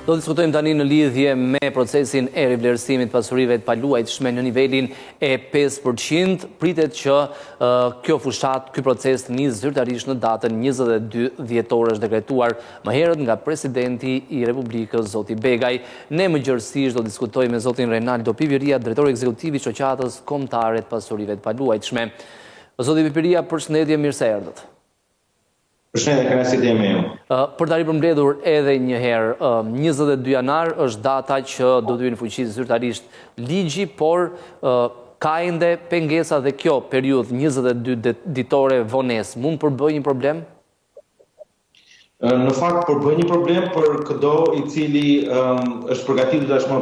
Do të diskutojmë tani në lidhje me procesin e rivlerësimit pasurive të paluajtshme në nivelin e 5%. Pritet që ky proces të nisë zyrtarisht në datën 22 dhjetor, është dekretuar më herët nga presidenti i Republikës zoti Begaj. Ne më gjërësisht do diskutojmë me zotin Renaldo Pipiria, drejtori ekzekutiv i shoqatës kombëtare të pasurive të paluajtshme. Zoti Pipiria, përshëndetje, mirë se erdhët. Përshëndetje, kënaqësi të jemi. Për tani përmbledhur edhe një herë, 22 janar është data që do të hyjë në fuqi zyrtarisht ligji, por ka ende pengesa dhe kjo periudhë 22 ditore vonesë mund përbëjë një problem? Në fakt përbëjë një problem për çdo i cili është përgatitur tashmë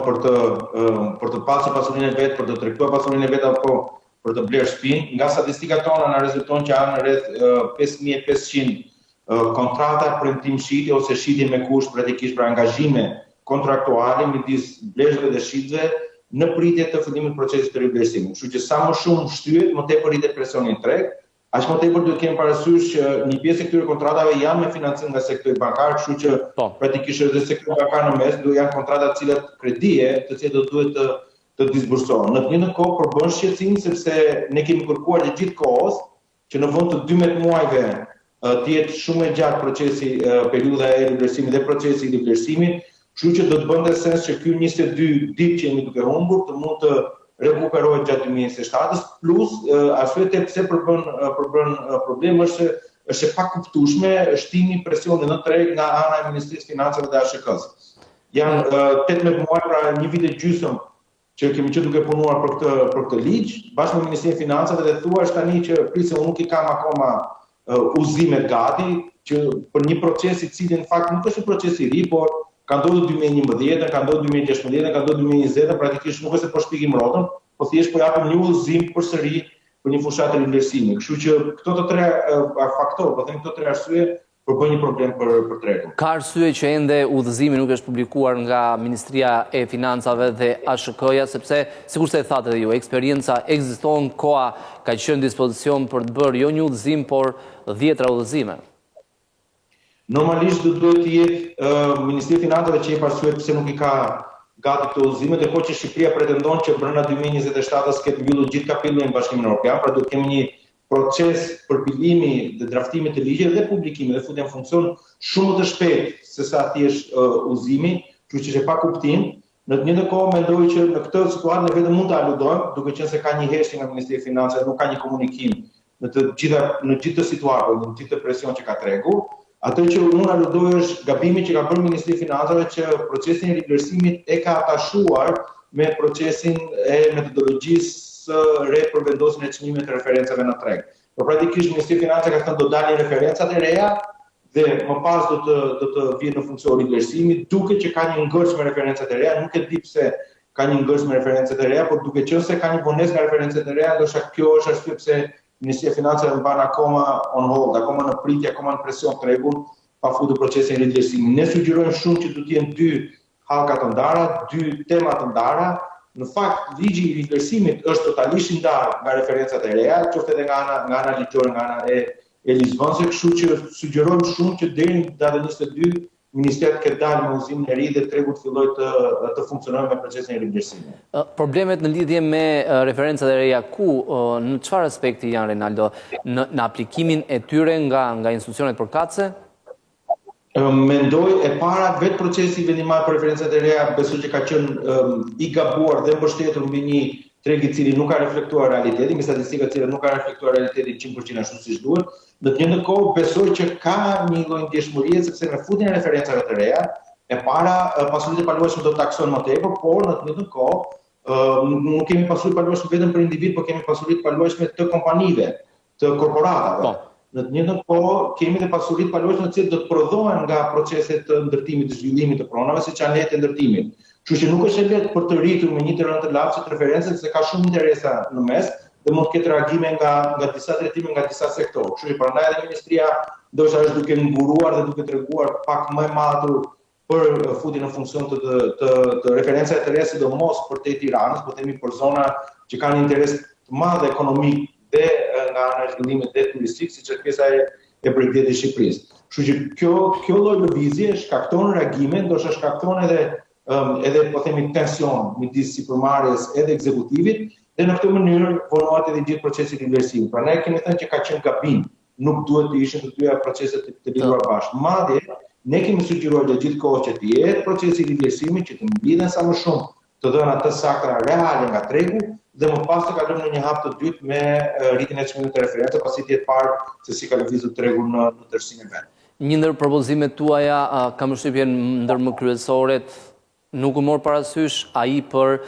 për të pasur pasurinë e vet, për të tregtuar pasurinë e vet apo për të blerë shtëpinë. Nga statistikat tona na rezulton që janë rreth 5500 kontrata premtim shitje ose shitje me kusht pratikisht për angazhime kontraktuale midis blerësve dhe shitësve në pritje të fillimit të procesit të rivlerësimit. Kështu që sa më shumë shtyhet, më tepër rritet presioni i treg, aq më tepër duhet kemi parasysh që një pjesë e këtyre kontratave janë me financim nga sektori bankar, kështu që pratikisht edhe sektori bankar në mes do janë kontrata të cilat kredie, të cilat do duhet të disbursohen. Në të njëjtën kohë përbën shqetësim sepse ne kemi kërkuar të gjithë kohës që në vend të 12 muajve të jetë shumë e gjatë procesi, periudha e rivlerësimit dhe procesi i rivlerësimit, kështu që do të bënte sens që ky 22 ditë që jemi duke humbur të mund të rekuperohet gjatë 2027-s, plus arsye pse përbën problem është e pakuptueshme shtimi presionit në treg nga ana e Ministrisë Financave dhe ASHK-s. Janë 18 muaj, pra një vit e gjysmë që kemi qenë duke punuar për këtë ligj, bashkë me Ministrinë e Financave dhe thuaç tani që prisë unë nuk i kam akoma uzimet gati, që për një proces i cili në fakt nuk është një proces i ri, por ka ndodhur 2011, ka ndodhur 2016, ka ndodhur 2020, praktikisht nuk është se po shpikim rrotën, po thjesht po japim një udhëzim përsëri për një fushatë rivlerësimi. Kështu që këto të tre faktorë, po them këto tre arsye, përbën një problem për tregun. Ka arsye që ende udhëzimi nuk është publikuar nga Ministria e Financave dhe ASHK-ja, sepse, sikur se e thatë edhe ju, eksperjenca ekziston, koha ka qenë në dispozicion për të bërë jo një udhëzim, por 10 udhëzime. Normalisht duhet të jetë Ministria e Financave që jep arsye pse nuk i ka gati këto udhëzime, dhe që Shqipëria pretendon që brenda 2027-s ketë mbyllur gjithë kapitullin e Bashkimit Evropian, pra duhet kemi një proces përpillimi dhe draftimit të ligjit dhe publikimit dhe futja në funksion shumë të shpejt se sa thjesht udhëzimi, kështu që është pa kuptim. Në të njëjtën kohë mendoj që në këtë situatë ne vetëm mund ta aludojmë, duke qenë se ka një heshtje nga Ministria e Financave, nuk ka një komunikim në gjithë të situatë, në gjithë të presion që ka tregu. Atë që unë aludoj është gabimi që ka bërë Ministria e Financave që procesin e rivlerësimit e ka atashuar me procesin e metodologjisë re për vendosjen e çmimeve të referencave në treg. Por praktikisht Ministria e Financave ka thënë do dalin referencat e reja dhe më pas do të vijë në funksion rivlerësimi, duke që ka një ngërç me referencat e reja, nuk e di pse ka një ngërç me referencat e reja, por duke qenë se ka një vonesë nga referencat e reja, ndoshta kjo është arsye pse Ministria e Financave mban akoma on hold, akoma në pritje, akoma në presion tregun pa futur procesin e rivlerësimit. Ne sugjerojmë shumë që do të jenë dy hallka të ndara, dy tema të ndara. Në fakt, ligji i rivlerësimit është totalisht i ndarë nga referencat e reja, qoftë edhe nga ana ligjore, nga ana e Lisbonës, kështu që sugjerojmë shumë që deri në datën 22 Ministria të dalë me udhëzimin e ri dhe tregu të fillojë të funksionojë me procesin e rivlerësimit. Problemet në lidhje me referencat e reja në çfarë aspekti janë, Renaldo? Në aplikimin e tyre nga institucionet përkatëse? Mendoj e para vetë procesi vendimar për referencat e reja besoj që ka qenë i gabuar dhe mbështetur mbi një treg i cili nuk ka reflektuar realitetin, me statistika që nuk ka reflektuar realitetin 100% ashtu siç duhet. Në të njëjtën kohë besoj që ka një lloj ndjeshmërie sepse me futjen e referencave të reja, e para pasuritë e paluajtshme do të taksohen më tepër, por në të njëjtën kohë nuk kemi pasuri paluajtshme vetëm për individ, por kemi pasuritë paluajtshme të kompanive, të korporatave. Në të njëjtën kohë kemi dhe pasuritë paluajtshme të cilat do të prodhohen nga proceset të ndërtimit të zhvillimit të pronave, siç janë lejet e ndërtimit. Kështu që nuk është e lehtë për të rritur me një të rënë të lapsit referencë, se ka shumë interesa në mes dhe mund të ketë reagime nga disa drejtime, nga disa sektorë. Kështu që prandaj edhe Ministria ndoshta është duke nguruar dhe duke treguar pak më matur për futjen në funksion të referencave të reja, sidomos për te Tiranës, po themi për zona që kanë interes të madh ekonomik dhe nga ana e zhvillimit dhe turistik, siç është pjesa e Bregdetit të Shqipërisë. Kështu që kjo lloj lëvizje shkakton reagime, ndoshta shkakton edhe po themi tension midis sipërmarrjes edhe ekzekutivit, dhe në këtë mënyrë vonohet edhe gjithë procesi i vlerësimit. Prandaj kemi thënë që ka qenë gabim, nuk duhet të ishin të dyja proceset të lidhura bashkë. Madje ne kemi sugjeruar gjatë gjithë kohës që të jetë procesi i vlerësimit, që të mbledhen sa më shumë të dhëna të sakta reale nga tregu, dhe më pas të kalojmë në një hap të dytë me rritjen e çmimit të referencës, pasi të jetë parë se si ka lëvizur tregu në tërësinë e vet. Një ndër propozimet tuaja, kam përshtypjen ndër më kryesoret, nuk u mor parasysh ai për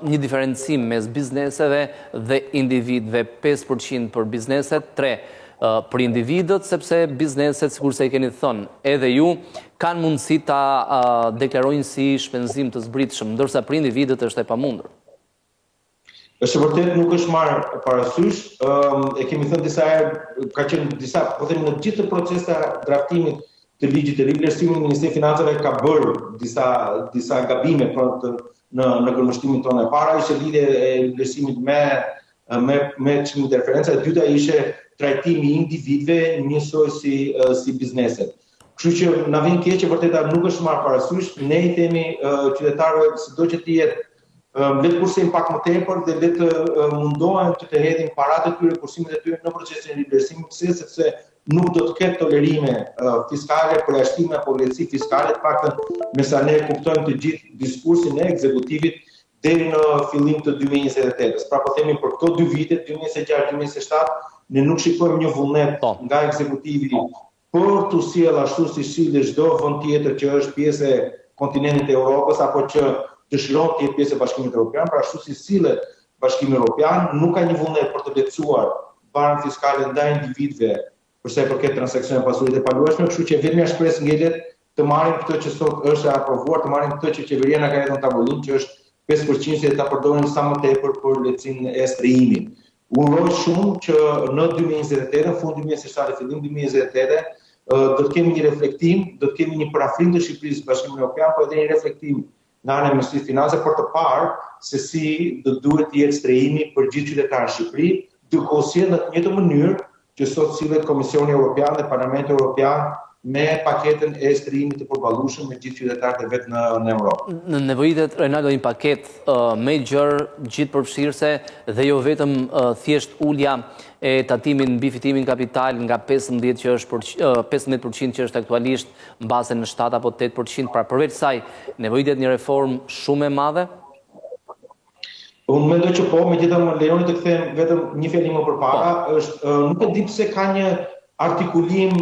një diferencim mes bizneseve dhe individëve, 5% për bizneset, 3% për individët, sepse bizneset, sikur se i keni thënë edhe ju, kanë mundësi ta deklarojnë si shpenzim të zbritshëm, ndërsa për individët është e pamundur. Është vërtet nuk është marrë parasysh, e kemi thënë disa herë, ka qenë disa, po themi në gjithë proceset draftimit të ligjit të rivlerësimit, Ministri i Financave ka bërë disa gabime në kërmështimin tonë. E para ishte lidhje e rivlerësimit me çmimin e referencës, e dyta ishte trajtimi i individëve njësoj si bizneset. Kështu që na vjen keq që vërtet nuk është marrë parasysh, ne i themi qytetarëve sido që të jetë le të kursejmë pak më tepër dhe le të mundohen të hedhin paratë e tyre, kursimet e tyre në procesin e rivlerësimit, sepse nuk do të ketë tolerime fiskale, përjashtime apo lehtësi fiskale, të paktën me sa ne kuptojmë të gjithë diskursin e ekzekutivit deri në fillim të 2028. Pra po themi për këto 2 vite, 2026-2027, ne nuk shikojmë një vullnet nga ekzekutivi për të sjellë ashtu si sillet çdo vend tjetër që është pjesë e kontinentit të Evropës apo që dëshiron të jetë pjesë e Bashkimit Evropian, pra ashtu si sillet Bashkimi Evropian, nuk ka një vullnet për të lehtësuar barën fiskale ndaj individëve për sa i përket transaksioneve pasuritë e paluajshme, kështu që vetëm shpresë ngelet të marrim këtë që sot është e aprovuar, të marrim këtë që qeveria na ka hedhur në tavolinë, që është 5% që ta përdorim sa më tepër për lehtësinë e strehimit. Uroj shumë që në 2028, në fund 2027, fillim 2028, do të kemi një reflektim, do të kemi një parafrim të Shqipërisë në Bashkimin Evropian, por edhe një reflektim nga ana e Ministrisë së Financave për të parë se si do duhet të jetë strehimi për gjithë qytetarët e Shqipërisë, duke u sjellë në të njëjtën mënyrë që sot sillet Komisioni Evropian dhe Parlamenti Evropian me paketën e strehimit të përballueshëm me gjithë qytetarët e vet në Europë. Nevojitet, Renaldo, një paketë me gjërë gjithëpërfshirëse dhe jo vetëm thjesht ulja e tatimin mbi fitimin kapital nga 15% që është aktualisht mbase në 7 apo 8%, pra përveç saj, nevojitet një reformë shumë e madhe? Unë mendoj që po, megjithatë më lejoni të kthem vetëm një fjalim më përpara, nuk e di pse ka një artikulim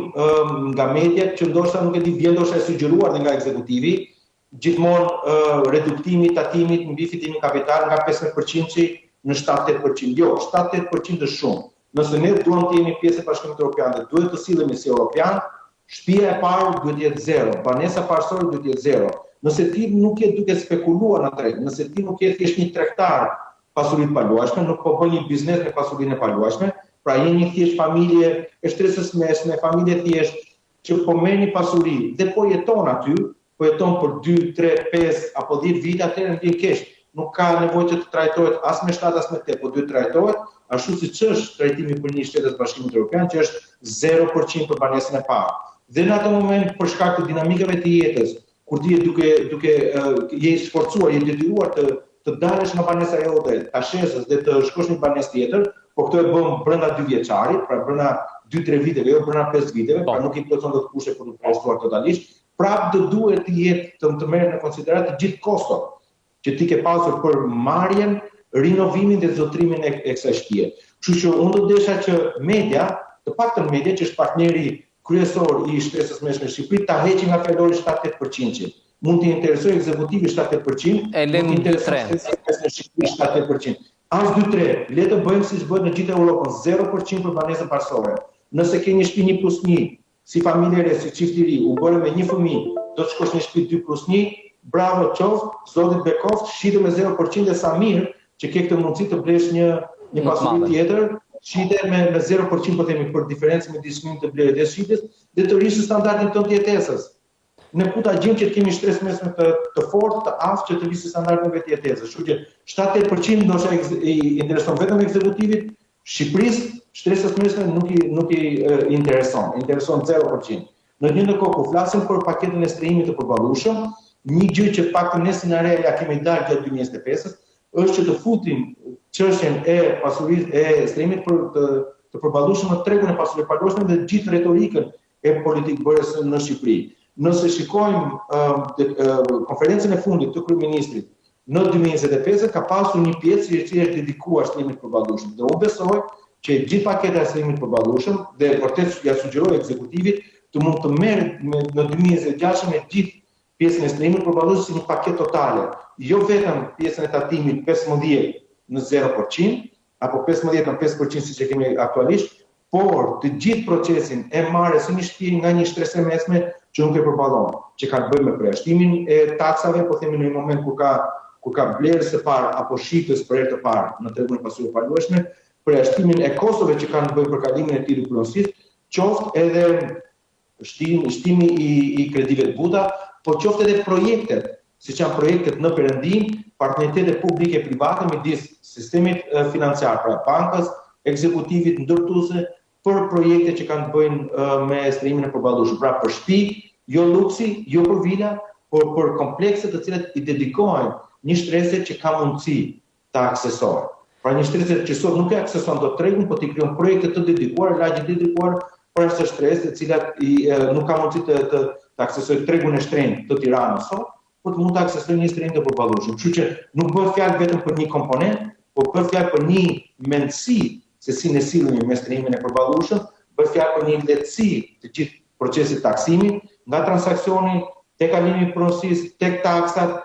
nga mediat që ndoshta nuk e di, vjen ndoshta e sugjeruar dhe nga ekzekutivi, gjithmonë reduktimi i tatimit mbi fitimin kapital nga 15% në 7-8%. Jo, 7-8% është shumë. Nëse ne duam të jemi pjesë e Bashkimit Evropian dhe duhet të sillemi si Europian, shtëpia e parë duhet të jetë 0, banesa parsorë duhet të jetë 0. Nëse ti nuk je duke spekuluar në treg, nëse ti nuk je thjesht një tregtar pasuritë paluajshme, nuk po bën një biznes me pasurinë e paluajshme, pra je një thjesht familje e shtresës mesme, familje thjesht që po merr një pasuri dhe po jeton aty, po jeton për 2, 3, 5 apo 10 vite, atëherë vjen keq. Nuk ka nevojë që të trajtohet as me 7 as me 8, po duhet trajtohet ashtu siç është trajtimi për një shtet të Bashkimit Evropian, që është 0% për banesën e parë. Dhe në atë moment, për shkak të dinamikave të jetës, kur ti duke je i sforcuar, je detyruar të dalësh nga banesa jote, ta shesës dhe të shkosh në banesë tjetër, po këto e bëm brenda 2 vjeçarit, pra brenda 2-3 viteve, jo brenda 5 viteve, pra nuk i plotson dot kushte për të përshtuar totalisht, prapë do duhet të jetë të merret në konsiderat të gjithë kostot që ti ke pasur për marrjen, rinovimin dhe zotrimin e kësaj shtëpie. Kështu që unë do desha që media, të paktën media që është partneri kryesor i shtresës mesme në Shqipëri, ta heqë nga fjallori 7-8%. Mund të interesojë ekzekutivi 7-8%, mund të interesojë shtresës në Shqipëri 7-8%. As 2-3, le të bëjmë siç bëhet në gjithë Europën, 0% për banesën parsorë. Nëse ke një shtëpi 1+1, si familje re, si çift i ri, u bëre me një fëmijë, do të shkosh në shtëpi 2+1, bravo qoftë, zotit bekoft, shite me 0% dhe sa mirë që ke këtë mundësi të blesh një pasuri tjetër, shite me 0% po themi për diferencë me dismin të blerë dhe shites, dhe të rishë standardin të jetesës. Ne ku ta gjejmë që të kemi shtresë mesme të fortë, të aftë që të rishë standardin vetë jetesës. Kështu që 7-8% ndoshta i intereson vetëm ekzekutivit, Shqipërisë shtresës mesme nuk i intereson 0%. Në të njëjtën kohë, kur flasim për paketën e strehimit të përballueshëm, një gjë që paktën ne si na reja kemi dalë gjatë 2025-s, është që të futim çështjen e pasurisë e strehimit të përballueshëm në tregun e pasurisë përballueshme dhe gjithë retorikën e politikë bërës në Shqipëri. Nëse shikojmë konferencën e fundit të kryeministrit në 2025 ka pasur një pjesë që është dedikuar strehimit të përballueshëm. Dhe unë besoj që gjithë paketa e strehimit të përballueshëm dhe vërtet ja sugjeroj ekzekutivit të mund të merret në 2026 me gjithë pjesën e strehimit të përballueshëm si një paketë totale, jo vetëm pjesën e tatimit 15 në 0% apo 15 në 5% siç e kemi aktualisht, por të gjithë procesin e marrjes së një shtëpie nga një shtresë mesme që nuk e përballon, që ka të bëjë me përjashtimin e taksave, po themi në një moment kur ka blerës së parë apo shitës për herë të parë në tregun e pasurisë të përballueshme, përjashtimin e kostove që kanë të bëjnë për kalimin e tij kryesisht, qoftë edhe shtimi i kredive të buta, po qoftë edhe projektet, siç janë projektet në Perëndim, partneritete publike private midis sistemit financiar, pra bankës, ekzekutivit, ndërtuese, për projekte që kanë të bëjnë me strehimin e përballueshëm, pra për shtëpi, jo luksi, jo për vila, por për komplekse të cilat i dedikohen një shtrese që ka mundësi ta aksesojë. Pra një shtrese që sot nuk e akseson dot tregun, por t'i krijon projekte të dedikuara, lagje të dedikuar për ashtë shtresë të cilat nuk ka mundësi të aksesojë tregun e shtrenjtë të Tiranës sot, por të mund të aksesojë një strehim të përballueshëm. Kështu që nuk bëhet fjalë vetëm për një komponent, por bëhet fjalë për një mendësi se si ne sillemi me strehimin e përballueshëm, bëhet fjalë për një lehtësi të gjithë procesit taksimit, nga transaksioni tek kalimi i pronësisë, tek taksat,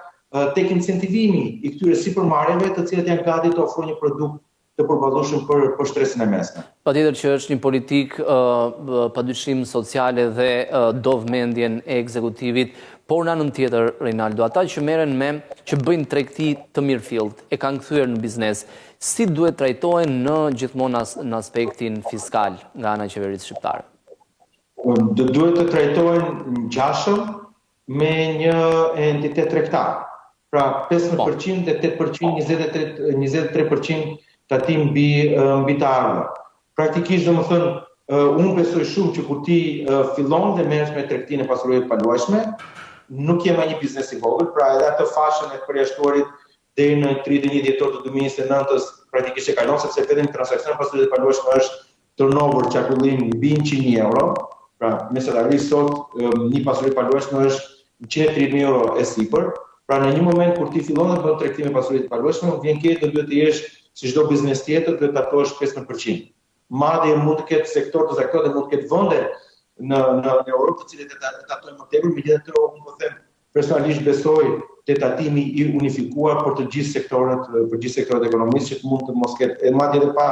tek incentivimi i këtyre sipërmarrjeve të cilat janë gati të ofrojnë një produkt të përballueshëm për shtresën e mesme. Patjetër që është një politikë padyshim sociale dhe do vëmendjen e ekzekutivit, por në anën tjetër, Reinaldo, ata që merren që bëjnë tregti të mirëfillt, e kanë kthyer në biznes, si duhet trajtohen gjithmonë në aspektin fiskal nga ana e qeverisë shqiptare? Duhet të trajtohen ngjashëm me një entitet tregtar. Pra 15% dhe 8%, 23% tatim mbi të ardhmë. Praktikisht, domethënë, unë besoj shumë që kur ti fillon dhe merresh me tregtinë e pasurive të paluajshme, nuk je më një biznes i vogël, pra edhe atë fashën e përjashtuarit deri në 31 dhjetor të 2029-s praktikisht e kalon, sepse vetëm transaksioni pasurive të paluajshme është turnover çarkullim mbi 100.000 euro. Pra mesatarisht sot një pasuri e paluajshme është 130.000 euro e sipër. Pra në një moment kur ti fillon të bën tregtim me pasuri të paluajshme, vjen keq të duhet të jesh si çdo biznes tjetër, duhet të tatosh 15%. Madje mund të ketë sektor të caktuar dhe mund të ketë vende në Europë të cilët e tatojnë më tepër, megjithatë unë po them personalisht besoj te tatimi i unifikuar për të gjithë sektorët ekonomisë që mund të mos ketë madje edhe pa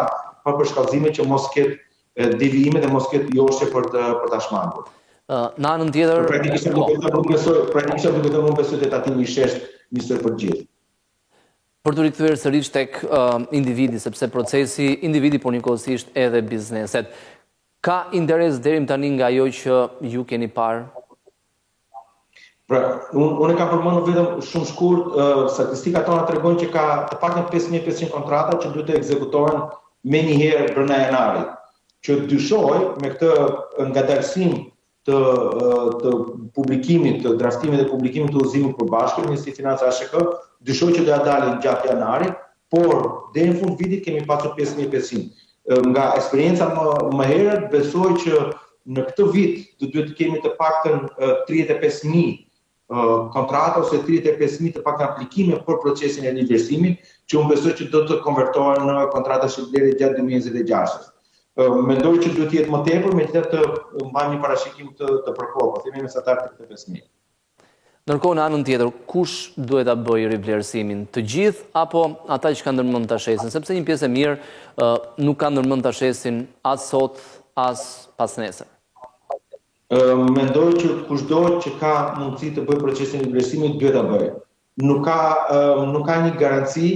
përshkallëzime që mos ketë devijime dhe mos ketë joshe për ta shmangur. Në anën tjetër, praktikisht nuk besoj te tatimi i sheshtë njësoj për gjithë. Për të rikthyer sërish tek individi, sepse procesi individi por njëkohësisht edhe bizneset. Ka interes deri tani nga ajo që ju keni parë? Pra, unë kam përmendur vetëm shumë shkurt, statistikat tona tregojnë që ka të paktën 5500 kontrata që duhet të ekzekutohen menjëherë brenda janarit. Që dyshoj me këtë ngadalësim të publikimit, të draftimit dhe publikimit të udhëzimit përbashkët, Ministri i Financave SHK, dyshoj që do ja dalin gjatë janarit, por deri në fund vitit kemi pasur 5500. Nga eksperienca më herët, besoj që në këtë vit do duhet të kemi të paktën 35.000 kontrata ose 35.000 të paktën aplikime për procesin e riversimit, që unë besoj që do të konvertohen në kontrata shqiptare gjatë 2026. Mendoj që duhet të jetë më tepër, megjithatë të mbajmë një parashikim të përkohur, po themi mesatar 35.000. Ndërkohë në anën tjetër, kush duhet ta bëjë rivlerësimin? Të gjithë apo ata që kanë ndërmend ta shesin? Sepse një pjesë e mirë nuk kanë ndërmend ta shesin as sot, as pas nesër. Mendoj që kushdo që ka mundësi të bëjë procesin e rivlerësimit duhet ta bëjë. Nuk ka një garanci,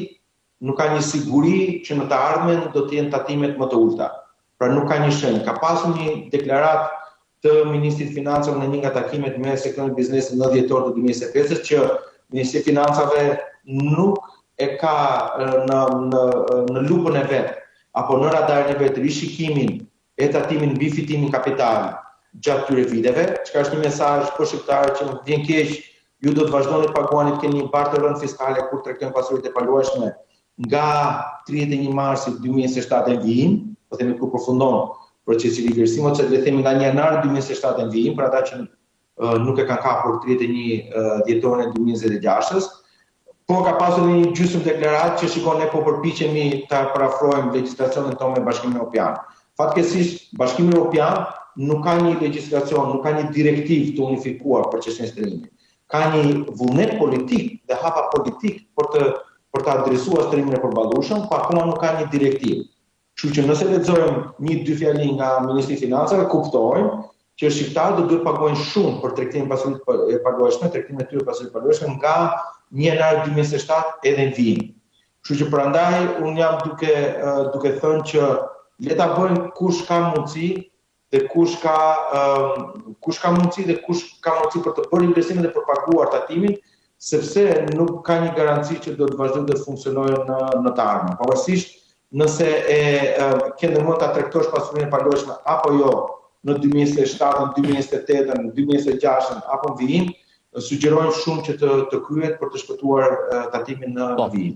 nuk ka një siguri që në të ardhmen do të jenë tatimet më të ulta. Pra nuk ka një shenjë. Ka pasur një deklaratë të Ministrit Financave në një nga takimet me sektorin e biznesit në dhjetor të 2025 që Ministri i Financave nuk e ka në lupën e vet apo në radarin e vetë rishikimin e tatimin mbi fitimin kapital gjatë këtyre viteve, çka është një mesazh për shqiptarët që vjen keq, ju do të vazhdoni të paguani të keni një bartë rënë fiskale kur tregtojnë pasuritë e paluajshme nga 31 marsi 2027 e vijim, po themi kur përfundon procesi i vlerësimit, ose le të themi nga 1 janar 2027 e vijim, për ata që nuk e kanë kapur 31 dhjetorin e 2026-s. Po ka pasur një gjysmë deklaratë që shikon ne po përpiqemi ta parafrojmë legjislacionin tonë me Bashkimin Evropian. Fatkeqësisht Bashkimi Evropian nuk ka një legjislacion, nuk ka një direktivë të unifikuar për çështjen e streamingit. Ka një vullnet politik dhe hapa politik për të adresuar streamin e përballueshëm, po akoma nuk ka një direktivë. Kështu që nëse lexojmë 1-2 fjali nga Ministri i Financave, kuptojmë që shqiptarët do duhet pagojnë shumë për tregtimin e pasuritë e paluajshme, tregtimin e tyre pasuritë paluajshme nga 1 janar 2027 edhe në vijim. Kështu që prandaj unë jam duke thënë që le ta bëjmë kush ka mundësi dhe kush ka mundësi për të bërë investimin dhe për paguar tatimin, sepse nuk ka një garanci që do të vazhdojë të funksionojë në të ardhmen. Pavarësisht nëse ke ndërmend ta tregtosh pasurinë e paluajshme apo jo në 2027, 2028, 2026 apo në vijim, sugjerojmë shumë që të kryhet për të shpëtuar tatimin në vijim.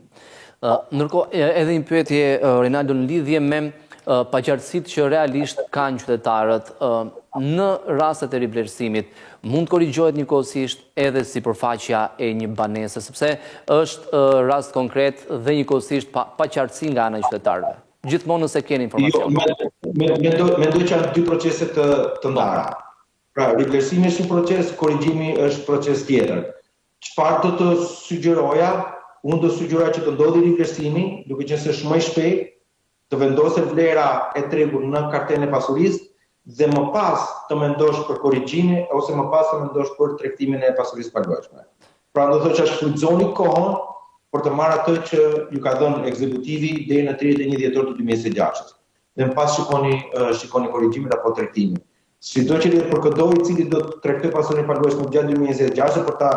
Ndërkohë, edhe një pyetje, Rinaldo, në lidhje me paqartësitë që realisht kanë qytetarët në rastet e rivlerësimit, mund të korrigjohet njëkohësisht edhe sipërfaqja e një banese, sepse është rast konkret dhe njëkohësisht paqartësi nga ana e qytetarëve. Gjithmonë nëse keni informacion. Mendoj që janë dy procese të ndara. Pra, rivlerësimi është një proces, korrigjimi është proces tjetër. Çfarë do të sugjeroja? Unë do sugjeroja që të ndodhi rivlerësimi, duke qenë se është më i shpejt, të vendoset vlera e tregut në kartën e pasurisë dhe më pas të mendosh për korrigjimin ose më pas të mendosh për tregtimin e pasurisë paluajshme. Pra, do të thotë që shfrytëzoni kohën për të marrë atë që ju ka dhënë ekzekutivi deri në 31 dhjetor të 2026. Dhe më pas shikoni korrigjimin apo tregtimin. Sido që për këdo i cili do të tregtoj pasurinë paluajshme gjatë 2026 për ta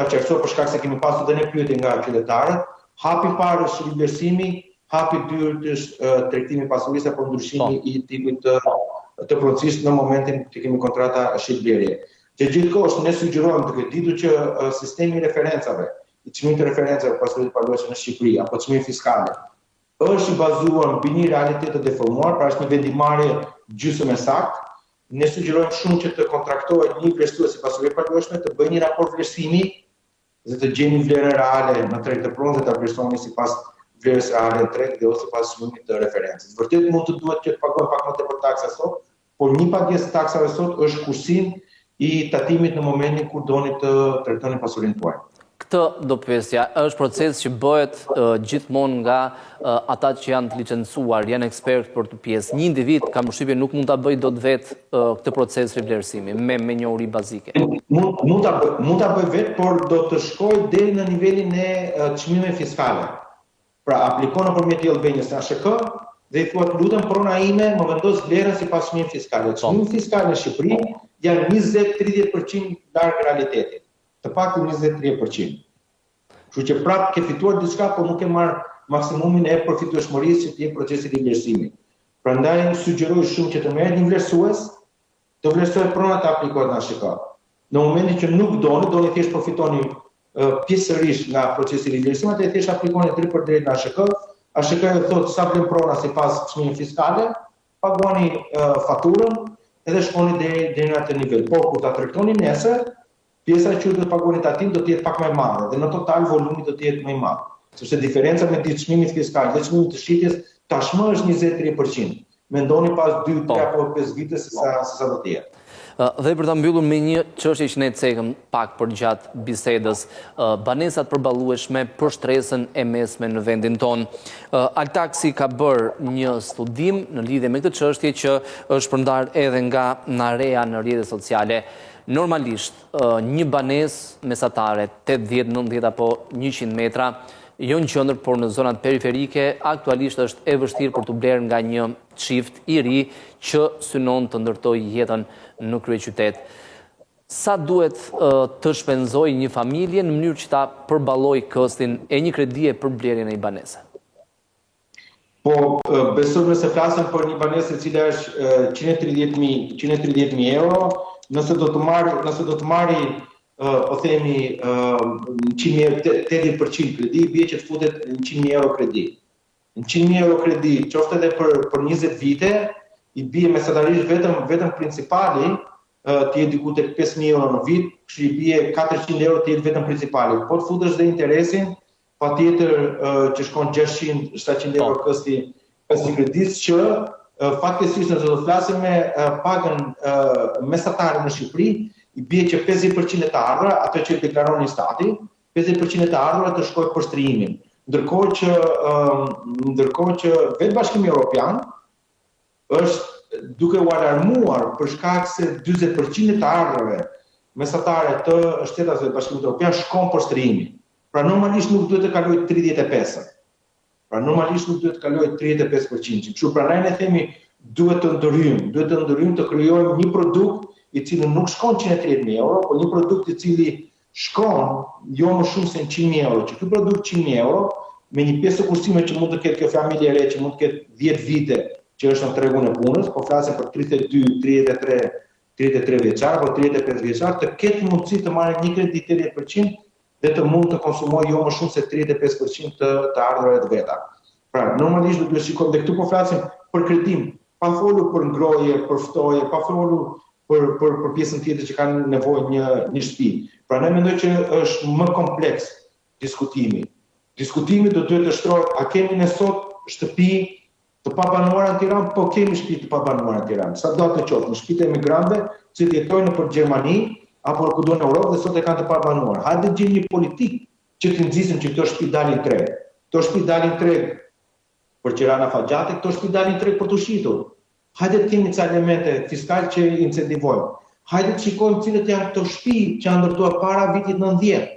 qartësuar për shkak se kemi pasur edhe një pyetje nga qytetarët, hapi i parë është rivlerësimi, hapi i dytë është tregtimi i pasurisë apo ndryshimi i tipit të procesit në momentin që kemi kontrata shitblerje. Që gjithkohë ne sugjerojmë duke ditur që sistemi i referencave, i çmimit të referencave për pasurinë paluajshme në Shqipëri apo çmimi fiskale është i bazuar mbi një realitet të deformuar, pra është një vendimarrje gjysmë saktë. Ne sugjerojmë shumë që të kontraktohet një vlerësues i pasurisë paluajshme, të bëjë një raport vlerësimi dhe të gjeni vlerën reale në treg të pronës dhe ta vlerësoni sipas vlerës reale në treg dhe ose sipas çmimit të referencës. Vërtet mund të duhet që të pagojmë pak më tepër taksa sot, por një pagesë taksave sot është kursim i tatimit në momentin kur doni të tregtoni pasurinë tuaj. Këtë do pyesja, është proces që bëhet gjithmonë nga ata që janë të licencuar, janë ekspert për të pjesë. Një individ, kam përshtypjen, nuk mund ta bëjë dot vetë këtë proces rivlerësimi me njohuri bazike. Mund ta bëj vetë, por do të shkojë deri në nivelin e çmimeve fiskale. Pra, aplikon nëpërmjet Jellbenjës në ASHK dhe i thuat lutem prona ime më vendos vlerën sipas çmimit fiskal. Çmimi fiskal në Shqipëri janë 20-30% larg realitetit. Të paktën 20-30%. Kështu që prapë ke fituar diçka, por nuk e marr maksimumin e përfitueshmërisë që të jep procesi i vlerësimit. Prandaj sugjeroj shumë që të merret një vlerësues, të vlerësohet prona të aplikohet në ASHK. Në momentin që nuk doni thjesht përfitoni pjesërisht nga procesi i vlerësimit, atë thjesht aplikoni drejt për drejt në ASHK. ASHK ju thotë sa vlen prona sipas çmimit fiskale, paguani faturën edhe shkoni deri në atë nivel. Por kur ta tregtoni nesër, pjesa që do të pagoni tatim do të jetë pak më e madhe dhe në total volumi do të jetë më i madh. Sepse diferenca midis çmimit fiskal dhe çmimit të shitjes tashmë është 20-30%. Mendoni pas 2, 3 apo 5 vite se sa do të jetë. Dhe për ta mbyllur me një çështje që ne cekëm pak për gjatë bisedës, banesat përballueshme për shtresën e mesme në vendin tonë. Altaksi ka bërë një studim në lidhje me këtë çështje që është përndar edhe nga Narea në rrjetet sociale. Normalisht, një banesë mesatare 80, 90 apo 100 metra, jo në qendër, por në zonat periferike, aktualisht është e vështirë për të blerë nga një çift i ri që synon të ndërtojë jetën në kryeqytet. Sa duhet të shpenzojë një familje në mënyrë që ta përballojë kostin e një kredie për blerjen e një banese? Po, besoj nëse flasim për një banesë e cila është 130.000 euro, nëse do të marri, po themi, 80% kredi, bie që të futet 100.000 euro kredi. 100.000 euro kredi, qoftë edhe për 20 vite, i bie mesatarisht vetëm principali, të jetë diku tek 5.000 euro në vit, kështu i bie 400 euro të jetë vetëm principali. Po të futesh dhe interesin, patjetër që shkon 600-700 euro kësti kredis, që fatkesisht nëse do të flasim me pagën mesatare në Shqipëri, i bie që 50% e të ardhura, ato që deklaron një stati, 50% e të ardhura të shkojë për shtrihimin. Ndërkohë që vetë Bashkimi Evropian është duke u alarmuar për shkak se 40% e të ardhurave mesatare të shtetave të Bashkimit Evropian shkon për shtrihimin. Pra normalisht nuk duhet të kalojë 35%. Pra normalisht nuk duhet të kalojë 35%. Kështu prandaj ne themi duhet të ndërhyjmë, të krijojmë një produkt i cili nuk shkon 130.000 euro, por një produkt i cili shkon jo më shumë se 100.000 euro. Që ky produkt 100.000 euro me një pjesë të kushtimeve që mund të ketë kjo familje e re, që mund të ketë 10 vite që është në tregun e punës, po flasim për 32, 33 vjeçar, po 35 vjeçar, të ketë mundësi të marrë një kredi 80% dhe të mund të konsumojë jo më shumë se 35% të ardhurave të veta. Pra, normalisht do të shikojmë dhe këtu po flasim për kredim, pa folur për ngrohje, për ftoje, pa folur për pjesën tjetër që kanë nevojë një shtëpi. Pra ne mendoj që është më kompleks diskutimi. Diskutimi do duhet të shtrohet, a kemi ne sot shtëpi të pabanuara në Tiranë, po kemi shtëpi të pabanuara në Tiranë. Sa do të qoftë, në shtëpitë e emigrantëve që jetojnë nëpër Gjermani apo kudo në Europë dhe sot e kanë të pabanuar. Hajde gjejmë një politikë që të nxisim që këto shtëpi dalin treg. Këto shtëpi dalin treg për qirana faxhate, këto shtëpi dalin treg për të shitur. Hajde të kemi ca elemente fiskale që incentivojmë. Hajde të shikojmë cilët janë këto shtëpi që janë ndërtuar para vitit 90,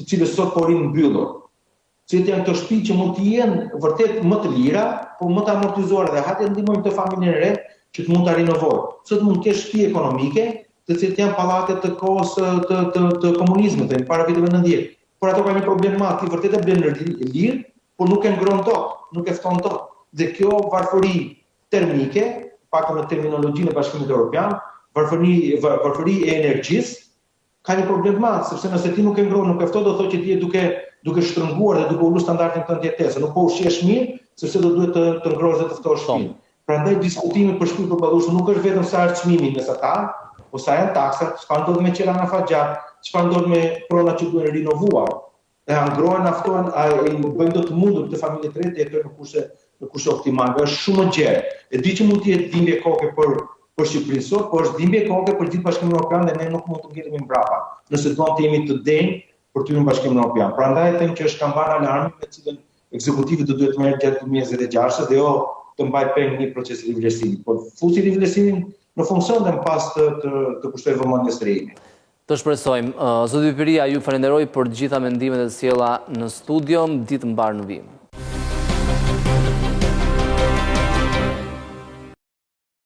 të cilët sot po rinë mbyllur. Cilët janë këto shtëpi që mund të jenë vërtet më të lira, por më të amortizuara dhe hajde ndihmojmë të familjen e re që të mund ta rinovojë. Sot mund të kesh shtëpi ekonomike, të cilët janë pallate të kohës të komunizmit, para viteve 90. Por ato kanë një problem madh, ti vërtet e blen lirë, por nuk e ngron dot, nuk e fton dot. Dhe kjo varfëri termike, pak në terminologjinë e Bashkimit Evropian, varfëri e energjisë, ka një problem madh, sepse nëse ti nuk e ngron, nuk e fton, do thotë që ti je duke shtrënguar dhe duke ulur standardin tënd jetese. Nuk po ushqesh mirë, sepse do duhet të ngrohesh dhe të ftohesh shtëpinë. Prandaj diskutimi për shtëpi përballueshme nuk është vetëm sa është çmimi mesatar, po sa janë taksat, çfarë ndodh me qelana faxhat, çfarë ndodh me pronat që duhen rinovuar. E ngrohen, aftohen, bëjnë do të mundur këtë familje të re të jetojnë në kushte optimale. Është shumë e gjerë. E di që mund të jetë dhimbje koke për Shqipërinë sot, por është dhimbje koke për gjithë Bashkimin Evropian dhe ne nuk mund të ngelemi mbrapa, nëse duam të jemi të denj për të hyrë në Bashkimin Evropian. Prandaj them që është kampan alarmi me cilën ekzekutivi do duhet të merret gjatë 2026 dhe jo të mbajë peng një proces rivlerësimi. Por fusi rivlerësimin në funksion dhe në pas të kushtojë vëmendjes rejimi. Të shpresojmë. Zoti Pyria, ju falenderoj për gjitha mendimet e sjella në studio, ditë mbar në vim.